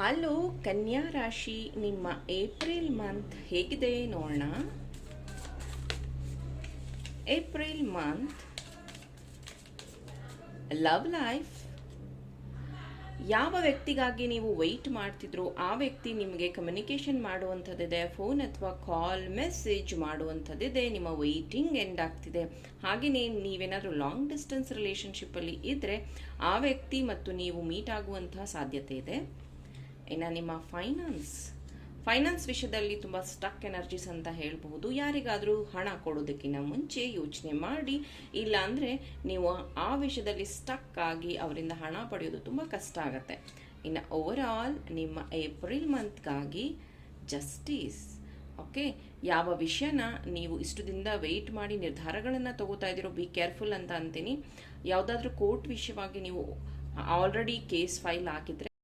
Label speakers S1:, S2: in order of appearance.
S1: Hello ಕನ್ಯಾ ರಾಶಿ, ನಿಮ್ಮ April month ಹೇಗಿದೆ ನೋಡೋಣ. April month love life. ಯಾವ ವ್ಯಕ್ತಿಗಾಗಿ ನೀವು ವೆಯ್ಟ್ ಮಾಡ್ತಿದ್ರು ಆ ವ್ಯಕ್ತಿ ನಿಮಗೆ ಕಮ್ಯುನಿಕೇಷನ್ ಮಾಡುವಂಥದ್ದಿದೆ, ಫೋನ್ ಅಥವಾ ಕಾಲ್ ಮೆಸೇಜ್ ಮಾಡುವಂಥದ್ದಿದೆ, ನಿಮ್ಮ ವೆಯ್ಟಿಂಗ್ ಎಂಡ್ ಆಗ್ತಿದೆ. ಹಾಗೆಯೇ ನೀವೇನಾದರೂ ಲಾಂಗ್ ಡಿಸ್ಟೆನ್ಸ್ ರಿಲೇಷನ್ಶಿಪ್ಪಲ್ಲಿ ಇದ್ದರೆ ಆ ವ್ಯಕ್ತಿ ಮತ್ತು ನೀವು ಮೀಟ್ ಆಗುವಂತಹ ಸಾಧ್ಯತೆ ಇದೆ. ಇನ್ನು ನಿಮ್ಮ ಫೈನಾನ್ಸ್ ವಿಷಯದಲ್ಲಿ ತುಂಬ ಸ್ಟಕ್ ಎನರ್ಜೀಸ್ ಅಂತ ಹೇಳಬಹುದು. ಯಾರಿಗಾದರೂ ಹಣ ಕೊಡೋದಕ್ಕಿಂತ ಮುಂಚೆ ಯೋಚನೆ ಮಾಡಿ, ಇಲ್ಲ ಅಂದರೆ ನೀವು ಆ ವಿಷಯದಲ್ಲಿ ಸ್ಟಕ್ ಆಗಿ ಅವರಿಂದ ಹಣ ಪಡೆಯೋದು ತುಂಬ ಕಷ್ಟ ಆಗುತ್ತೆ. ಇನ್ನು ಓವರ್ ಆಲ್ ನಿಮ್ಮ ಏಪ್ರಿಲ್ ಮಂತ್ಗಾಗಿ ಜಸ್ಟಿಸ್. ಓಕೆ, ಯಾವ ವಿಷಯನ ನೀವು ಇಷ್ಟು ದಿನದ ವೆಯ್ಟ್ ಮಾಡಿ ನಿರ್ಧಾರಗಳನ್ನು ತಗೋತಾ ಇದ್ದೀರೋ ಬಿ ಕೇರ್ಫುಲ್ ಅಂತ ಅಂತೀನಿ. ಯಾವುದಾದ್ರೂ ಕೋರ್ಟ್ ವಿಷಯವಾಗಿ ನೀವು ಆಲ್ರೆಡಿ ಕೇಸ್ ಫೈಲ್ ಹಾಕಿದ್ರೆ